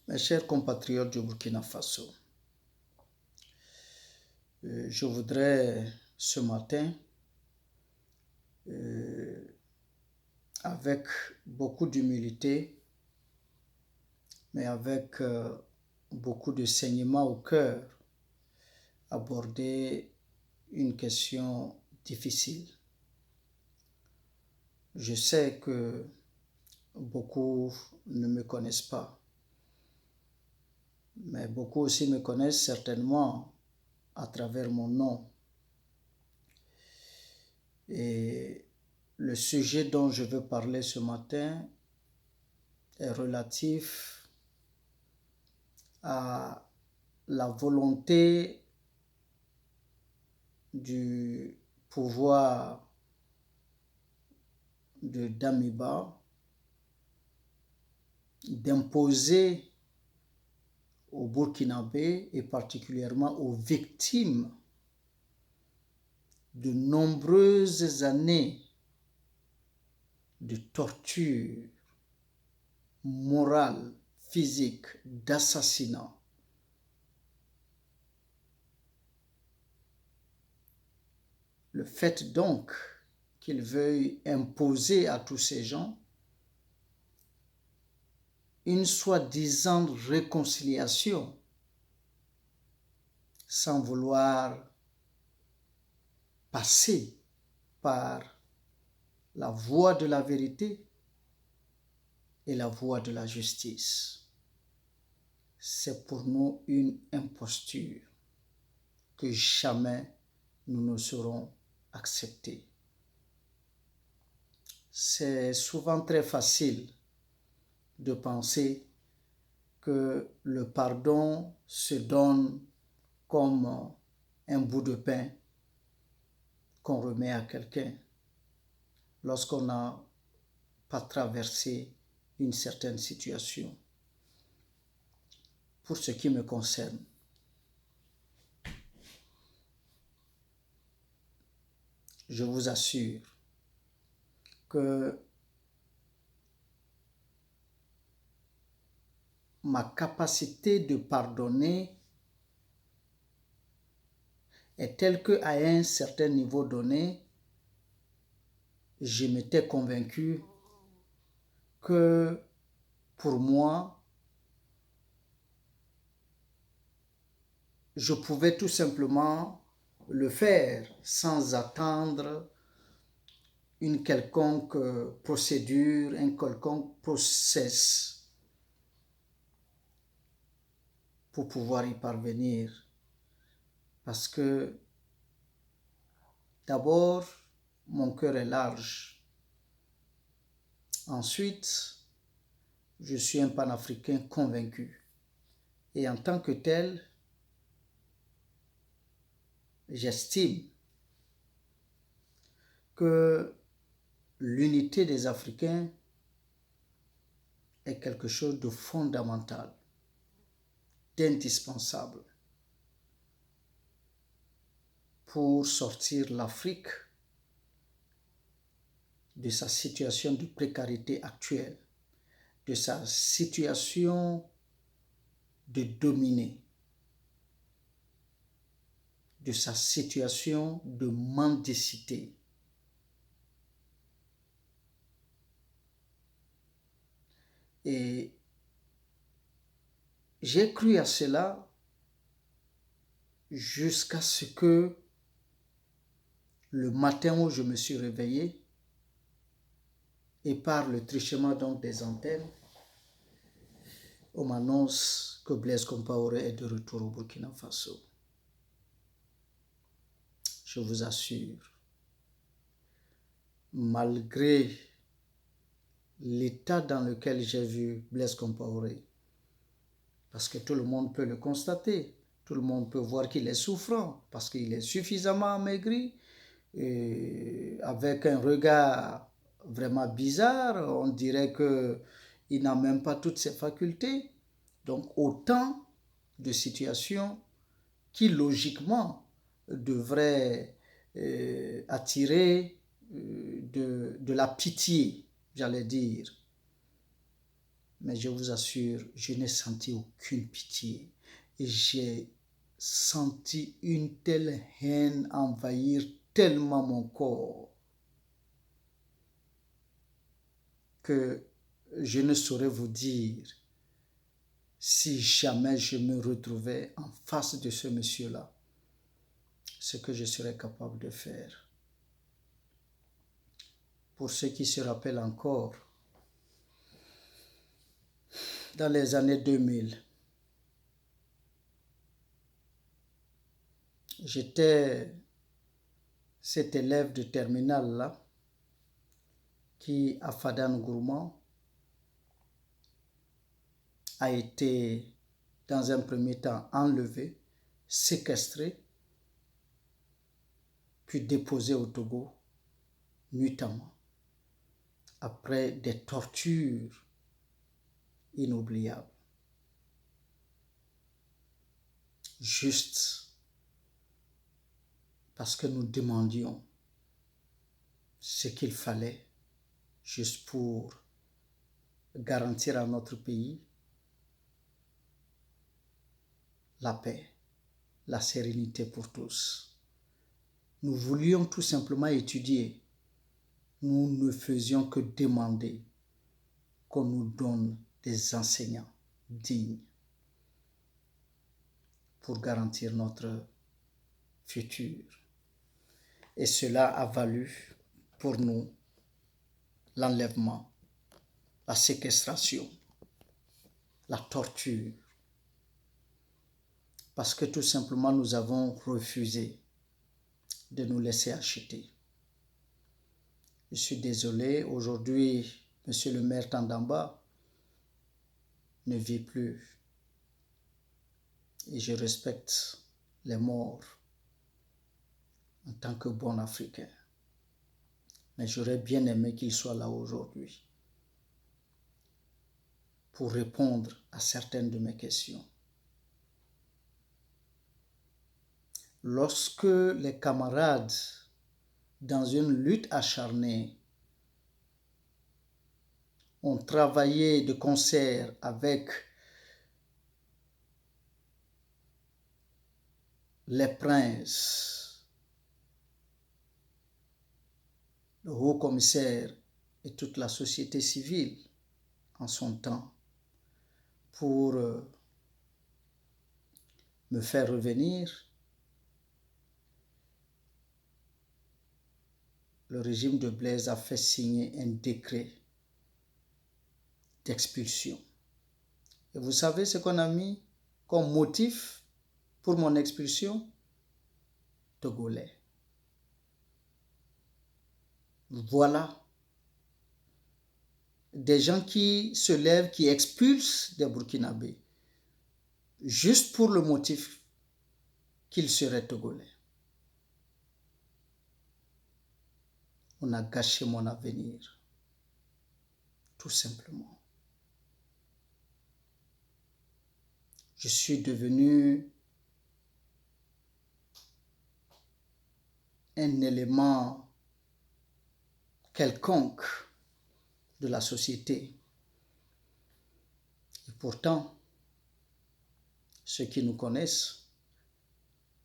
Mes chers compatriotes du Burkina Faso, je voudrais ce matin, avec beaucoup d'humilité, mais avec beaucoup de saignement au cœur, aborder une question difficile. Je sais que beaucoup ne me connaissent pas, mais beaucoup aussi me connaissent certainement à travers mon nom. Et le sujet dont je veux parler ce matin est relatif à la volonté du pouvoir de Damiba d'imposer aux Burkinabés et particulièrement aux victimes de nombreuses années de torture morale, physique, d'assassinat. Le fait donc qu'il veuille imposer à tous ces gens une soi-disant réconciliation sans vouloir passer par la voie de la vérité et la voie de la justice. C'est pour nous une imposture que jamais nous ne saurons accepter. C'est souvent très facile de penser que le pardon se donne comme un bout de pain qu'on remet à quelqu'un lorsqu'on n'a pas traversé une certaine situation. Pour ce qui me concerne, je vous assure que ma capacité de pardonner est telle qu'à un certain niveau donné, je m'étais convaincu que pour moi, je pouvais tout simplement le faire sans attendre une quelconque procédure, un quelconque process pour pouvoir y parvenir. Parce que d'abord, mon cœur est large. Ensuite, je suis un panafricain convaincu. Et en tant que tel, j'estime que l'unité des Africains est quelque chose de fondamental, d'indispensable pour sortir l'Afrique de sa situation de précarité actuelle, de sa situation de dominé, de sa situation de mendicité. Et j'ai cru à cela jusqu'à ce que le matin où je me suis réveillé, et par le truchement donc des antennes, on m'annonce que Blaise Compaoré est de retour au Burkina Faso. Je vous assure, malgré l'état dans lequel j'ai vu Blaise Compaoré, parce que tout le monde peut le constater, tout le monde peut voir qu'il est souffrant, parce qu'il est suffisamment amaigri, et avec un regard vraiment bizarre, on dirait qu'il n'a même pas toutes ses facultés. Donc autant de situations qui logiquement devraient attirer de la pitié, j'allais dire. Mais je vous assure, je n'ai senti aucune pitié. Et j'ai senti une telle haine envahir tellement mon corps que je ne saurais vous dire si jamais je me retrouvais en face de ce monsieur-là, ce que je serais capable de faire. Pour ceux qui se rappellent encore, dans les années 2000, j'étais cet élève de terminale là qui, à Fadane Gourmand, a été dans un premier temps enlevé, séquestré, puis déposé au Togo nuitamment, après des tortures inoubliables. Juste parce que nous demandions ce qu'il fallait juste pour garantir à notre pays la paix, la sérénité pour tous. Nous voulions tout simplement étudier. Nous ne faisions que demander qu'on nous donne des enseignants dignes pour garantir notre futur. Et cela a valu pour nous l'enlèvement, la séquestration, la torture, parce que tout simplement nous avons refusé de nous laisser acheter. Je suis désolé, aujourd'hui, monsieur le maire Tandamba ne vit plus et je respecte les morts en tant que bon Africain. Mais j'aurais bien aimé qu'il soit là aujourd'hui pour répondre à certaines de mes questions. Lorsque les camarades, dans une lutte acharnée, ont travaillé de concert avec les princes, le haut-commissaire et toute la société civile en son temps pour me faire revenir, le régime de Blaise a fait signer un décret d'expulsion. Et vous savez ce qu'on a mis comme motif pour mon expulsion? Togolais. Voilà des gens qui se lèvent, qui expulsent des Burkinabés, juste pour le motif qu'ils seraient Togolais. On a gâché mon avenir, tout simplement. Je suis devenu un élément quelconque de la société. Et pourtant, ceux qui nous connaissent,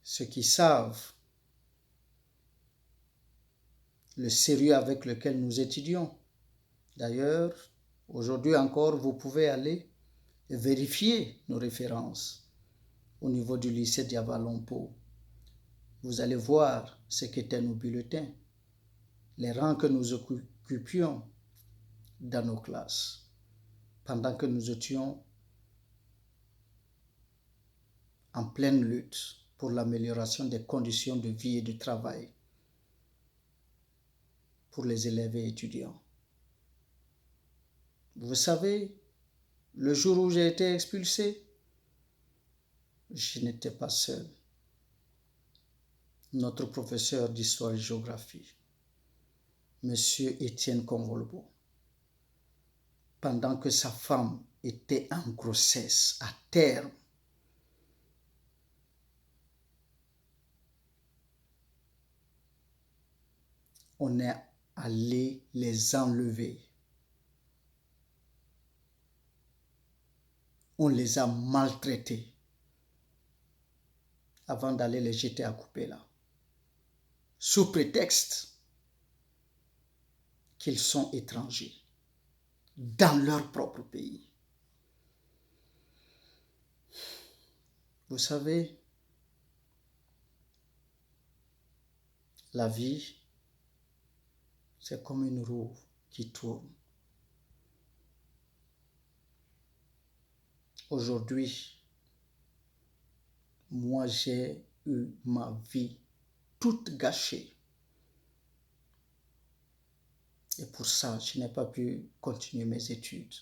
ceux qui savent le sérieux avec lequel nous étudions. D'ailleurs, aujourd'hui encore, vous pouvez aller et vérifier nos références au niveau du lycée Diavalompo. Vous allez voir ce qu'étaient nos bulletins, les rangs que nous occupions dans nos classes, pendant que nous étions en pleine lutte pour l'amélioration des conditions de vie et de travail pour les élèves et étudiants. Vous savez, le jour où j'ai été expulsé, je n'étais pas seul. Notre professeur d'histoire et géographie, M. Étienne Convolbo, pendant que sa femme était en grossesse, à terme, on est allé les enlever on les a maltraités avant d'aller les jeter à couper là, sous prétexte qu'ils sont étrangers dans leur propre pays. Vous savez, la vie, c'est comme une roue qui tourne. Aujourd'hui, moi j'ai eu ma vie toute gâchée. Et pour ça, je n'ai pas pu continuer mes études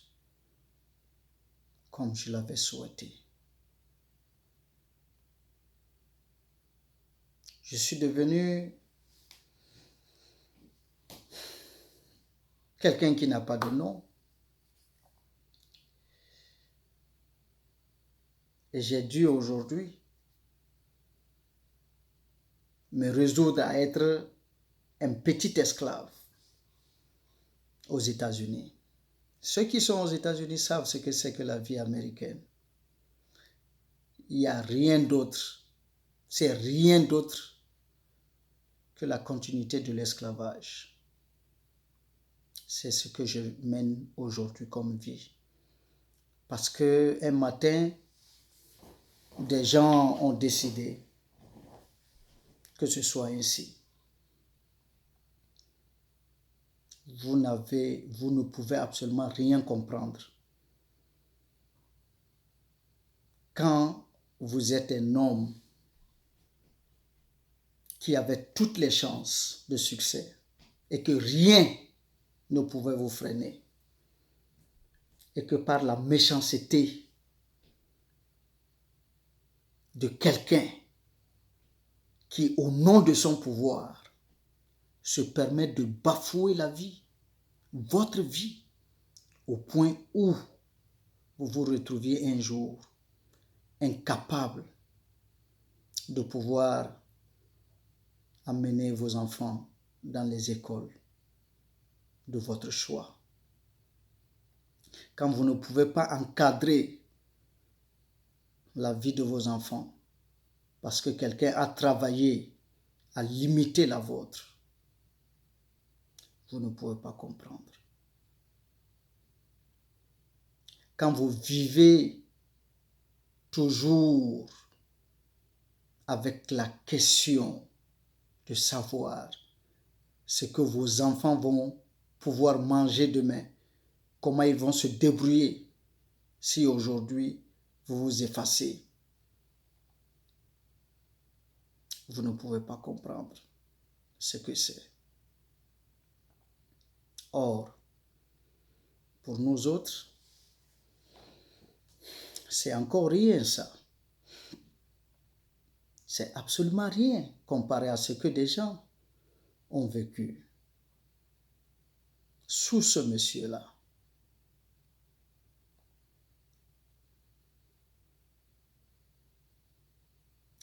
comme je l'avais souhaité. Je suis devenu quelqu'un qui n'a pas de nom. Et j'ai dû aujourd'hui me résoudre à être un petit esclave aux États-Unis. Ceux qui sont aux États-Unis savent ce que c'est que la vie américaine. Il n'y a rien d'autre. C'est rien d'autre que la continuité de l'esclavage. C'est ce que je mène aujourd'hui comme vie. Parce qu'un matin, des gens ont décidé que ce soit ainsi. Vous ne pouvez absolument rien comprendre. Quand vous êtes un homme qui avait toutes les chances de succès et que rien ne pouvait vous freiner et que par la méchanceté de quelqu'un qui, au nom de son pouvoir, se permet de bafouer la vie, votre vie, au point où vous vous retrouviez un jour incapable de pouvoir amener vos enfants dans les écoles de votre choix. Quand vous ne pouvez pas encadrer la vie de vos enfants parce que quelqu'un a travaillé à limiter la vôtre, vous ne pouvez pas comprendre. Quand vous vivez toujours avec la question de savoir ce que vos enfants vont pouvoir manger demain, comment ils vont se débrouiller si aujourd'hui vous vous effacez, vous ne pouvez pas comprendre ce que c'est. Or, pour nous autres, c'est encore rien ça. C'est absolument rien comparé à ce que des gens ont vécu sous ce monsieur-là.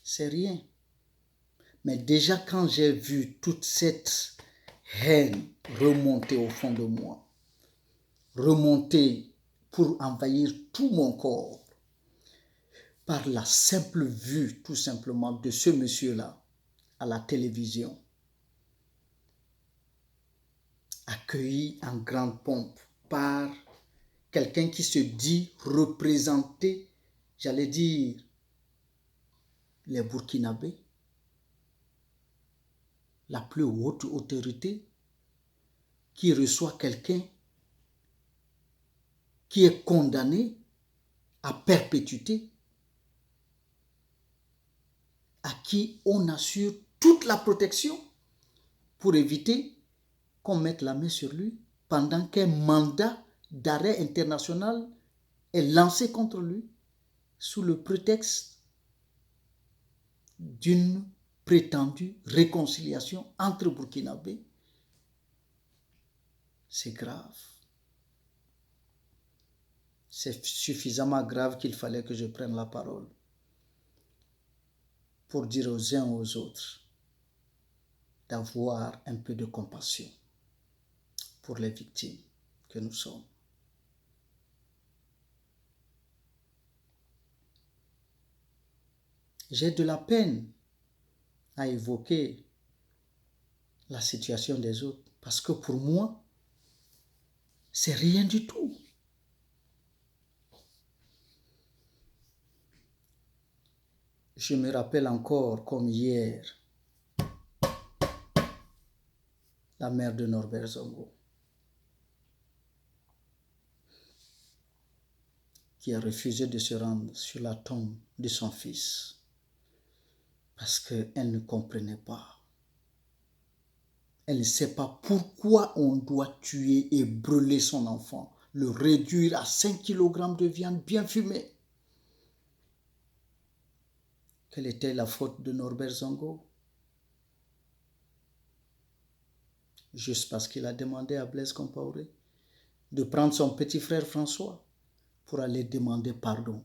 C'est rien. Mais déjà quand j'ai vu toute cette haine remonter au fond de moi, remonter pour envahir tout mon corps, par la simple vue tout simplement de ce monsieur-là à la télévision, accueilli en grande pompe par quelqu'un qui se dit représenter, j'allais dire, les Burkinabés, la plus haute autorité, qui reçoit quelqu'un qui est condamné à perpétuité, à qui on assure toute la protection pour éviter qu'on mette la main sur lui pendant qu'un mandat d'arrêt international est lancé contre lui sous le prétexte d'une prétendue réconciliation entre Burkinabés. C'est grave. C'est suffisamment grave qu'il fallait que je prenne la parole pour dire aux uns aux autres d'avoir un peu de compassion pour les victimes que nous sommes. j'ai de la peine à évoquer la situation des autres parce que pour moi, c'est rien du tout. Je me rappelle encore comme hier la mère de Norbert Zongo qui a refusé de se rendre sur la tombe de son fils parce qu'elle ne comprenait pas. Elle ne sait pas pourquoi on doit tuer et brûler son enfant, le réduire à 5 kg de viande bien fumée. Quelle était la faute de Norbert Zongo? Juste parce qu'il a demandé à Blaise Compaoré de prendre son petit frère François pour aller demander pardon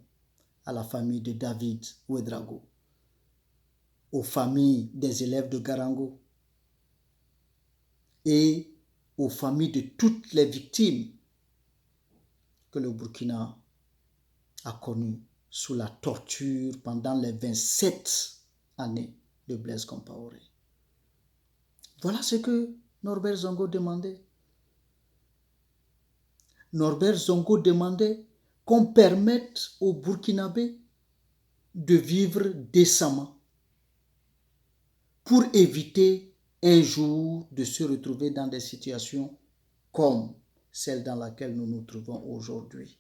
à la famille de David Ouedraogo, aux familles des élèves de Garango et aux familles de toutes les victimes que le Burkina a connues sous la torture pendant les 27 années de Blaise Compaoré. Voilà ce que Norbert Zongo demandait. Norbert Zongo demandait qu'on permette aux Burkinabés de vivre décemment pour éviter un jour de se retrouver dans des situations comme celle dans laquelle nous nous trouvons aujourd'hui.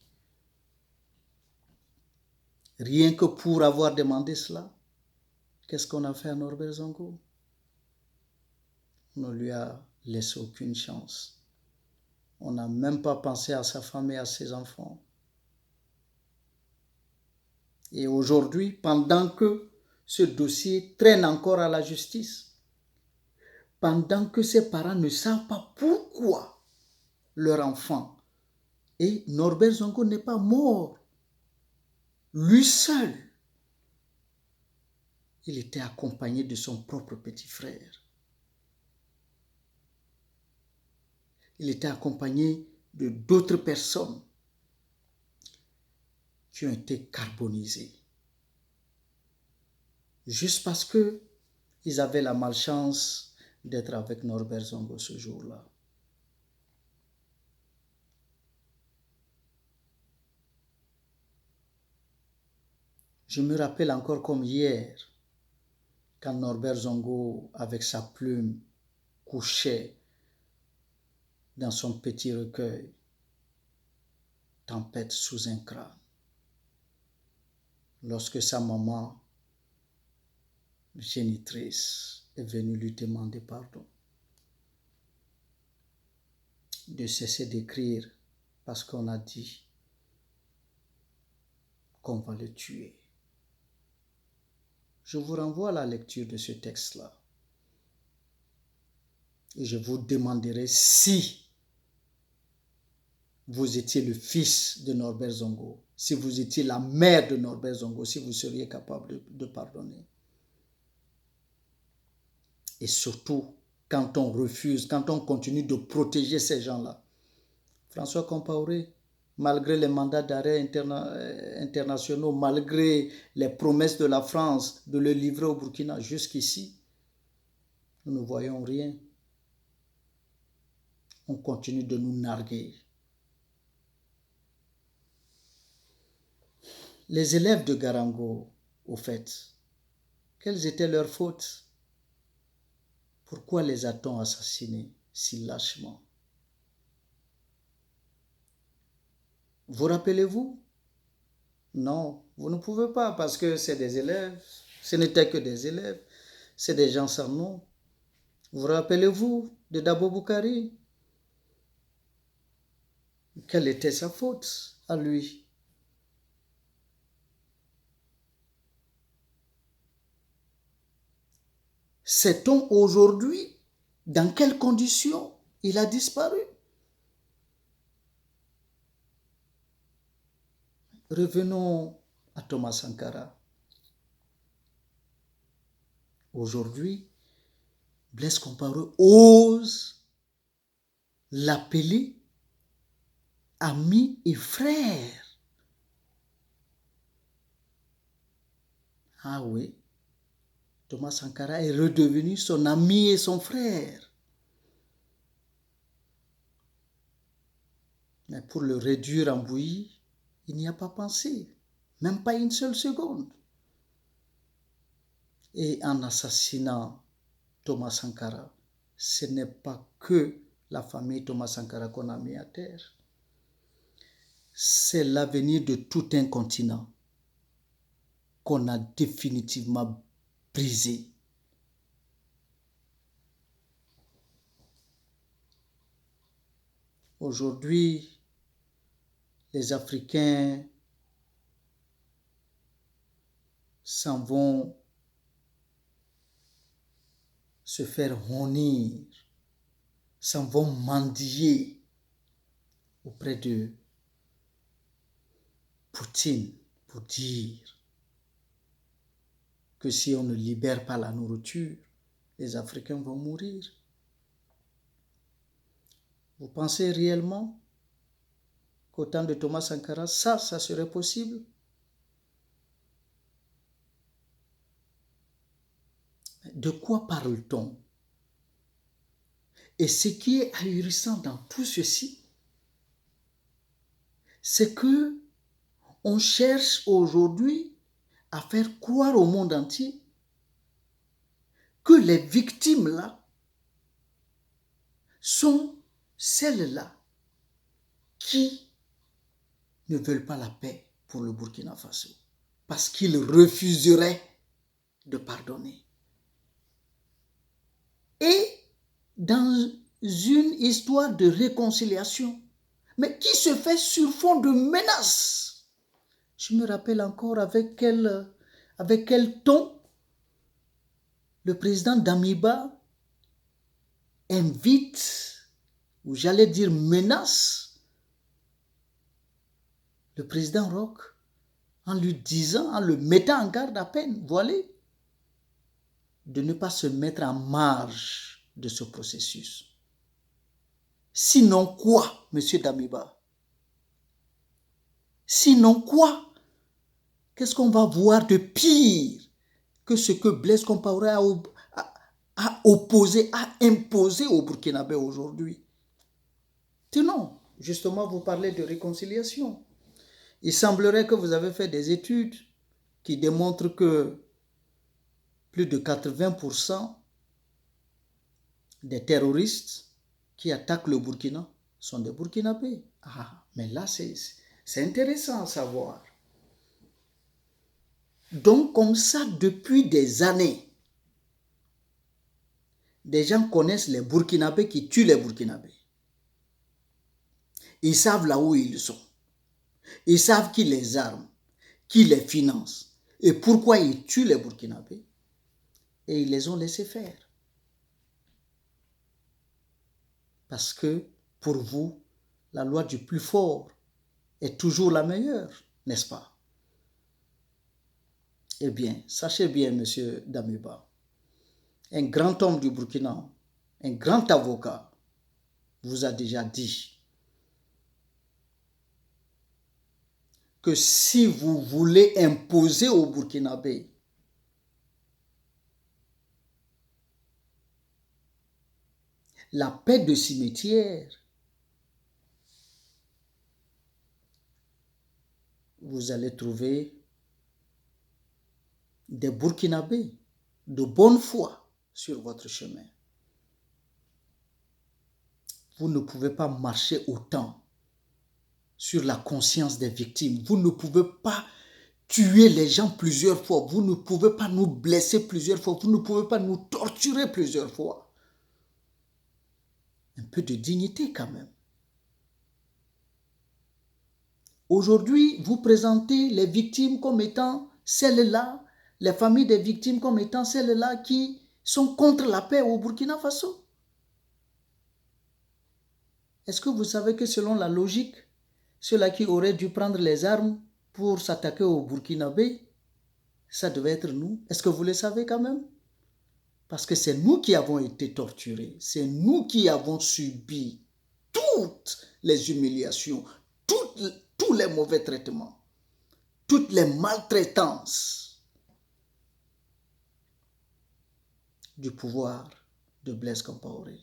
Rien que pour avoir demandé cela, qu'est-ce qu'on a fait à Norbert Zongo? On ne lui a laissé aucune chance. On n'a même pas pensé à sa femme et à ses enfants. Et aujourd'hui, pendant que ce dossier traîne encore à la justice, pendant que ses parents ne savent pas pourquoi leur enfant, et Norbert Zongo n'est pas mort, lui seul, il était accompagné de son propre petit frère. Il était accompagné de d'autres personnes qui ont été carbonisées. Juste parce qu'ils avaient la malchance d'être avec Norbert Zongo ce jour-là. Je me rappelle encore comme hier, quand Norbert Zongo, avec sa plume, couchait dans son petit recueil, Tempête sous un crâne. Lorsque sa maman, génitrice, est venue lui demander pardon, de cesser d'écrire parce qu'on a dit qu'on va le tuer. Je vous renvoie à la lecture de ce texte-là. Et je vous demanderai si vous étiez le fils de Norbert Zongo, si vous étiez la mère de Norbert Zongo, si vous seriez capable de pardonner. Et surtout, quand on refuse, quand on continue de protéger ces gens-là. François Compaoré, malgré les mandats d'arrêt internationaux, malgré les promesses de la France de le livrer au Burkina, jusqu'ici, nous ne voyons rien. On continue de nous narguer. Les élèves de Garango, au fait, quelles étaient leurs fautes? Pourquoi les a-t-on assassinés si lâchement? Vous rappelez-vous? Non, vous ne pouvez pas parce que c'est des élèves. Ce n'était que des élèves. C'est des gens sans nom. Vous rappelez-vous de Dabo Boukari? Quelle était sa faute à lui? Sait-on aujourd'hui dans quelles conditions il a disparu? Revenons à Thomas Sankara. Aujourd'hui, Blaise Compaoré ose l'appeler ami et frère. Ah oui, Thomas Sankara est redevenu son ami et son frère. Mais pour le réduire en bouillie, il n'y a pas pensé, même pas une seule seconde. Et en assassinant Thomas Sankara, ce n'est pas que la famille Thomas Sankara qu'on a mis à terre. C'est l'avenir de tout un continent qu'on a définitivement brisé. Aujourd'hui, les Africains s'en vont se faire honnir, s'en vont mendier auprès de Poutine pour dire que si on ne libère pas la nourriture, les Africains vont mourir. Vous pensez réellement qu'au temps de Thomas Sankara, ça serait possible? De quoi parle-t-on? Et ce qui est ahurissant dans tout ceci, c'est que on cherche aujourd'hui à faire croire au monde entier que les victimes là sont celles-là qui ne veulent pas la paix pour le Burkina Faso parce qu'ils refuseraient de pardonner. Et dans une histoire de réconciliation, mais qui se fait sur fond de menaces. Je me rappelle encore avec quel ton le président Damiba invite, ou j'allais dire menace, le président Roch en lui disant, en le mettant en garde à peine, voilé, de ne pas se mettre en marge de ce processus. Sinon quoi, monsieur Damiba? Sinon quoi? Qu'est-ce qu'on va voir de pire que ce que Blaise Compaoré a opposé, a imposé au Burkinabé aujourd'hui? Tenons, justement, vous parlez de réconciliation. Il semblerait que vous avez fait des études qui démontrent que plus de 80% des terroristes qui attaquent le Burkina sont des Burkinabés. Ah, mais là, c'est intéressant à savoir. Donc, comme ça, depuis des années, des gens connaissent les Burkinabés qui tuent les Burkinabés. Ils savent là où ils sont. Ils savent qui les arme, qui les finance et pourquoi ils tuent les Burkinabés. Et ils les ont laissés faire. Parce que, pour vous, la loi du plus fort est toujours la meilleure, n'est-ce pas? Eh bien, sachez bien, monsieur Damiba, un grand homme du Burkina, un grand avocat, vous a déjà dit que si vous voulez imposer aux Burkinabés la paix de cimetière, vous allez trouver des Burkinabés de bonne foi sur votre chemin. Vous ne pouvez pas marcher autant sur la conscience des victimes. Vous ne pouvez pas tuer les gens plusieurs fois. Vous ne pouvez pas nous blesser plusieurs fois. Vous ne pouvez pas nous torturer plusieurs fois. Un peu de dignité quand même. Aujourd'hui, vous présentez les victimes comme étant celles-là, les familles des victimes comme étant celles-là qui sont contre la paix au Burkina Faso. Est-ce que vous savez que selon la logique, ceux-là qui auraient dû prendre les armes pour s'attaquer au Burkinabé, ça devait être nous? Est-ce que vous le savez quand même? Parce que c'est nous qui avons été torturés, c'est nous qui avons subi toutes les humiliations, tous les mauvais traitements, toutes les maltraitances. du pouvoir de Blaise Compaoré.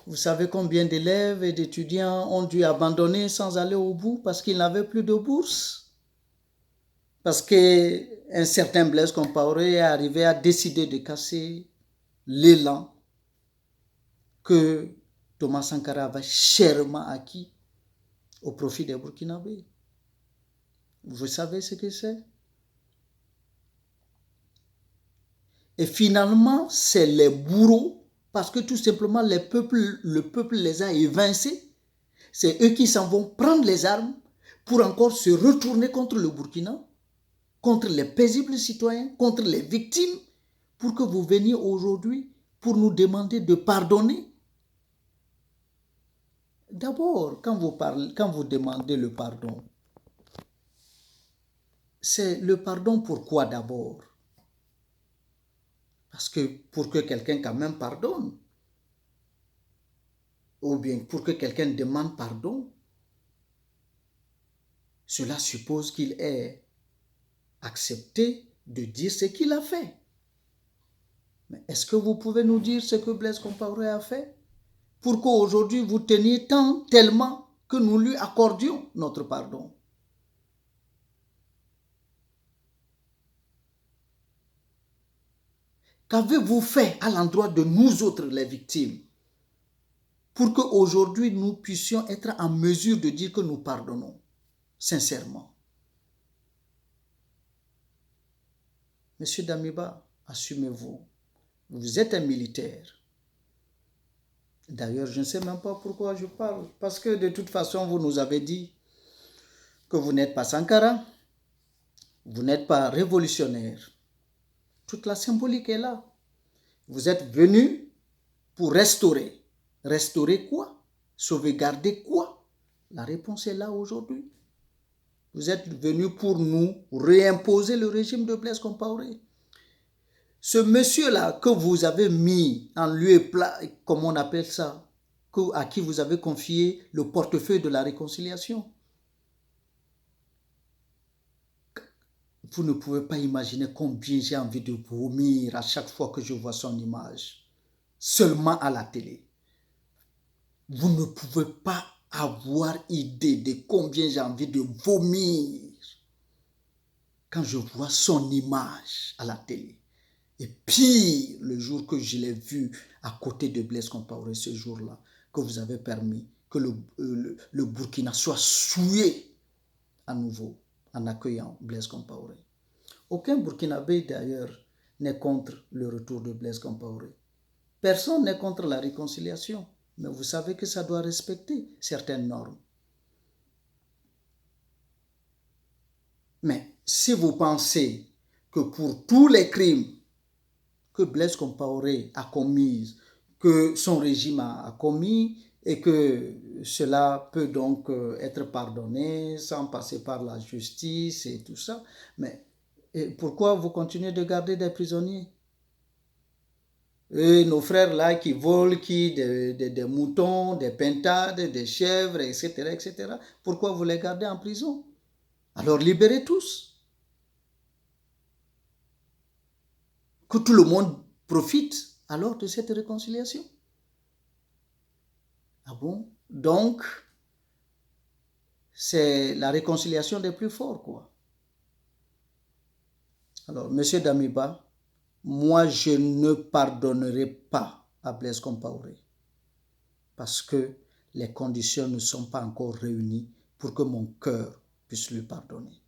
Vous savez combien d'élèves et d'étudiants ont dû abandonner sans aller au bout parce qu'ils n'avaient plus de bourse? Parce qu'un certain Blaise Compaoré est arrivé à décider de casser l'élan que Thomas Sankara avait chèrement acquis au profit des Burkinabés. Vous savez ce que c'est? Et finalement, c'est les bourreaux, parce que tout simplement le peuple les a évincés. C'est eux qui s'en vont prendre les armes pour encore se retourner contre le Burkina, contre les paisibles citoyens, contre les victimes, pour que vous veniez aujourd'hui pour nous demander de pardonner. D'abord, quand vous demandez le pardon, c'est le pardon pourquoi d'abord? Parce que pour que quelqu'un quand même pardonne, ou bien pour que quelqu'un demande pardon, cela suppose qu'il ait accepté de dire ce qu'il a fait. Mais est-ce que vous pouvez nous dire ce que Blaise Compaoré a fait pour qu'aujourd'hui vous teniez tant, tellement que nous lui accordions notre pardon? Qu'avez-vous fait à l'endroit de nous autres, les victimes, pour qu'aujourd'hui nous puissions être en mesure de dire que nous pardonnons sincèrement? Monsieur Damiba, assumez-vous. Vous êtes un militaire. D'ailleurs, je ne sais même pas pourquoi je parle. Parce que de toute façon, vous nous avez dit que vous n'êtes pas Sankara, vous n'êtes pas révolutionnaire. Toute la symbolique est là. Vous êtes venu pour restaurer. Restaurer quoi? Sauvegarder quoi? La réponse est là aujourd'hui. Vous êtes venu pour nous réimposer le régime de Blaise Compaoré. Ce monsieur-là que vous avez mis en lieu et place, comme on appelle ça, à qui vous avez confié le portefeuille de la réconciliation. Vous ne pouvez pas imaginer combien j'ai envie de vomir à chaque fois que je vois son image, seulement à la télé. Vous ne pouvez pas avoir idée de combien j'ai envie de vomir quand je vois son image à la télé. Et pire, le jour que je l'ai vu à côté de Blaise Compaoré, ce jour-là, que vous avez permis que le Burkina soit souillé à nouveau en accueillant Blaise Compaoré. Aucun Burkinabé d'ailleurs n'est contre le retour de Blaise Compaoré. Personne n'est contre la réconciliation, mais vous savez que ça doit respecter certaines normes. Mais si vous pensez que pour tous les crimes que Blaise Compaoré a commis, que son régime a commis, et que cela peut donc être pardonné sans passer par la justice et tout ça, mais pourquoi vous continuez de garder des prisonniers? Et nos frères là qui volent, des moutons, des pintades, des chèvres, etc., etc., pourquoi vous les gardez en prison? Alors libérez tous. Que tout le monde profite alors de cette réconciliation. Ah bon? Donc, c'est la réconciliation des plus forts, quoi. Alors, monsieur Damiba, moi, je ne pardonnerai pas à Blaise Compaoré parce que les conditions ne sont pas encore réunies pour que mon cœur puisse lui pardonner.